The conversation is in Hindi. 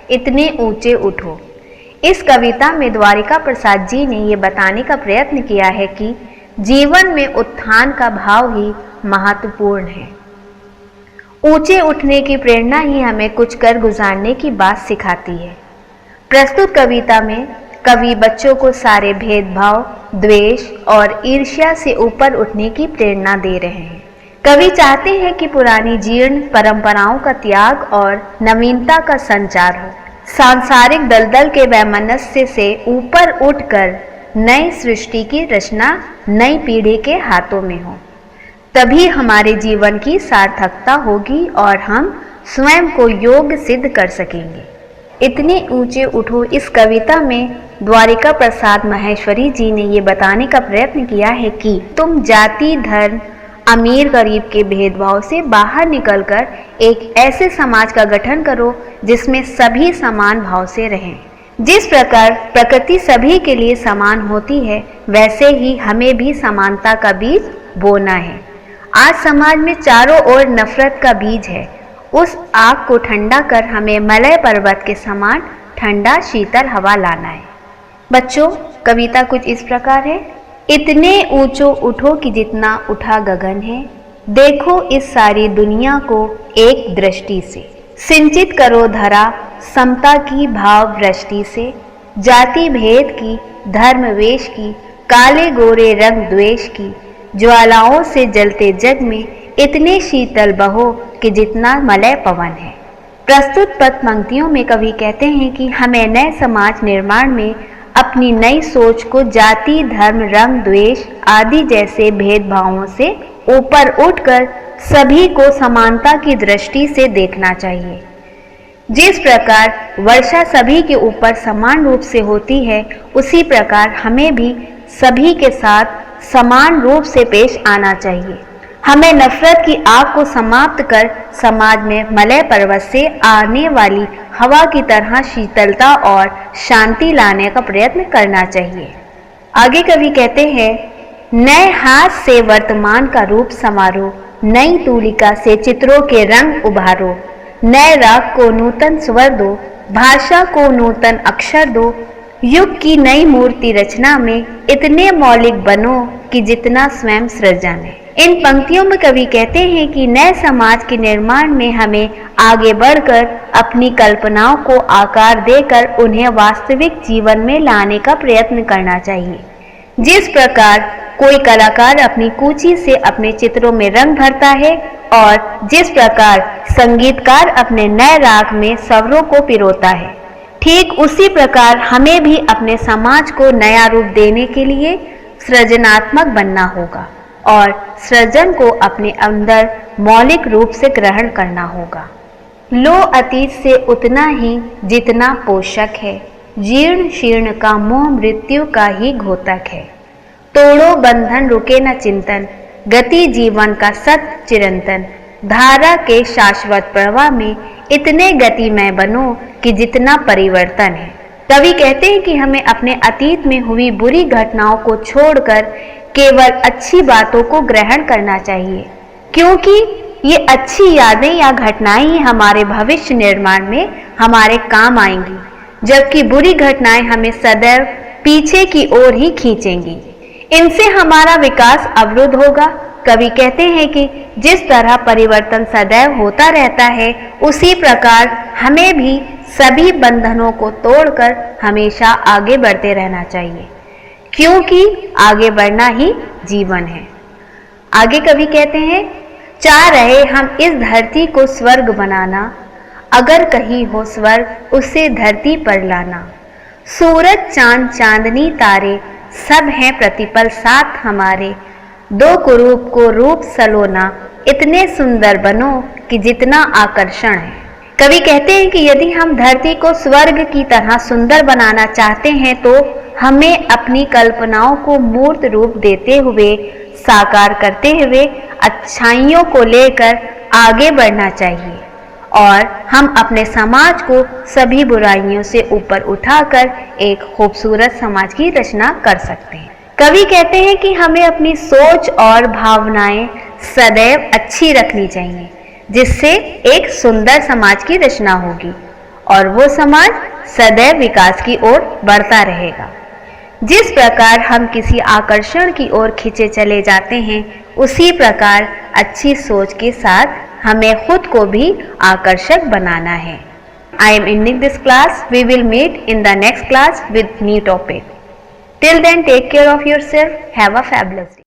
इतने ऊंचे उठो। इस कविता में द्वारिका प्रसाद जी ने ये बताने का प्रयत्न किया है कि जीवन में उत्थान का भाव ही महत्वपूर्ण है। ऊंचे उठने की प्रेरणा ही हमें कुछ कर गुजारने की बात सिखाती है। प्रस्तुत कविता में कवि बच्चों को सारे भेदभाव, द्वेष और ईर्ष्या से ऊपर उठने की प्रेरणा दे रहे हैं। कवि चाहते हैं कि पुरानी जीर्ण परंपराओं का त्याग और नवीनता का संचार हो। सांसारिक दलदल के वैमनस्य से ऊपर उठकर नई सृष्टि की रचना नई पीढ़ी के हाथों में हो, तभी हमारे जीवन की सार्थकता होगी और हम स्वयं को योग्य सिद्ध कर सकेंगे। इतने ऊंचे उठो इस कविता में द्वारिका प्रसाद माहेश्वरी जी ने ये बताने का प्रयत्न किया है कि तुम जाति, धर्म, अमीर गरीब के भेदभाव से बाहर निकलकर एक ऐसे समाज का गठन करो जिसमें सभी समान भाव से रहें। जिस प्रकार प्रकृति सभी के लिए समान होती है, वैसे ही हमें भी समानता का बीज बोना है। आज समाज में चारों ओर नफरत का बीज है। उस आग को ठंडा कर हमें मलय पर्वत के समान ठंडा शीतल हवा लाना है। बच्चों, कविता कुछ इस प्रकार है। इतने ऊंचो उठो कि जितना उठा गगन है, देखो इस सारी दुनिया को एक दृष्टि से। सिंचित करो धरा समता की भाव दृष्टि से, जाति भेद की, धर्म वेश की, काले गोरे रंग द्वेष की, ज्वालाओं से जलते जग में इतने शीतल बहो कि जितना मलय पवन है। प्रस्तुत पद पंक्तियों में कवि कहते हैं कि हमें नए समाज निर्माण में अपनी नई सोच को जाति, धर्म, रंग, द्वेष आदि जैसे भेदभावों से ऊपर उठकर सभी को समानता की दृष्टि से देखना चाहिए। जिस प्रकार वर्षा सभी के ऊपर समान रूप से होती है, उसी प्रकार हमें भी सभी के साथ समान रूप से पेश आना चाहिए। हमें नफरत की आग को समाप्त कर समाज में मलय पर्वत से आने वाली हवा की तरह शीतलता और शांति लाने का प्रयत्न करना चाहिए। आगे कवि कहते हैं, नए हाथ से वर्तमान का रूप संवारो, नई तूलिका से चित्रों के रंग उभारो, नए राग को नूतन स्वर दो, भाषा को नूतन अक्षर दो, युग की नई मूर्ति रचना में इतने मौलिक बनो कि जितना स्वयं सृजन है। इन पंक्तियों में कवि कहते हैं कि नए समाज के निर्माण में हमें आगे बढ़कर अपनी कल्पनाओं को आकार देकर उन्हें वास्तविक जीवन में लाने का प्रयत्न करना चाहिए। जिस प्रकार कोई कलाकार अपनी कूची से अपने चित्रों में रंग भरता है और जिस प्रकार संगीतकार अपने नए राग में स्वरों को पिरोता है, ठीक उसी प्रकार हमें भी अपने समाज को नया रूप देने के लिए सृजनात्मक बनना होगा और सृजन को अपने अंदर मौलिक रूप से ग्रहण करना होगा। लो अतीत से उतना ही जितना पोषक है, जीर्ण शीर्ण का मोह मृत्यु का ही घोतक है। तोड़ो बंधन रुके न चिंतन, गति जीवन का सत्य चिरंतन, धारा के शाश्वत प्रवाह में इतने गतिमय बनो कि जितना परिवर्तन है। कवि कहते हैं कि हमें अपने अतीत में हुई बुरी घटनाओं को छोड़कर केवल अच्छी बातों को ग्रहण करना चाहिए, क्योंकि ये अच्छी यादें या घटनाएं ही हमारे भविष्य निर्माण में हमारे काम आएंगी, जबकि बुरी घटनाएं हमें सदैव पीछे की ओर ही खींचेंगी। इनसे हमारा विकास अवरुद्ध होगा। कवि कहते हैं कि जिस तरह परिवर्तन सदैव होता रहता है, उसी प्रकार हमें भी सभी बंधनों को तोड़कर हमेशा आगे बढ़ते रहना चाहिए, क्योंकि आगे बढ़ना ही जीवन है। आगे कवि कहते हैं, चाह रहे हम इस धरती को स्वर्ग बनाना, अगर कहीं हो स्वर्ग उसे धरती पर लाना। सूरज चांद चांदनी तारे सब हैं प्रतिपल साथ हमारे, दो कुरूप को रूप सलोना, इतने सुंदर बनो कि जितना आकर्षण है। कवि कहते हैं कि यदि हम धरती को स्वर्ग की तरह सुंदर बनाना चाहते हैं, तो हमें अपनी कल्पनाओं को मूर्त रूप देते हुए, साकार करते हुए अच्छाइयों को लेकर आगे बढ़ना चाहिए और हम अपने समाज को सभी बुराइयों से ऊपर उठाकर एक खूबसूरत समाज की रचना कर सकते हैं। कवि कहते हैं कि हमें अपनी सोच और भावनाएं सदैव अच्छी रखनी चाहिए, जिससे एक सुंदर समाज की रचना होगी और वो समाज सदैव विकास की ओर बढ़ता रहेगा। जिस प्रकार हम किसी आकर्षण की ओर खींचे चले जाते हैं, उसी प्रकार अच्छी सोच के साथ हमें खुद को भी आकर्षक बनाना है। I am ending this class. We will meet in the next class with new topic. Till then, take care of yourself. Have a fabulous day.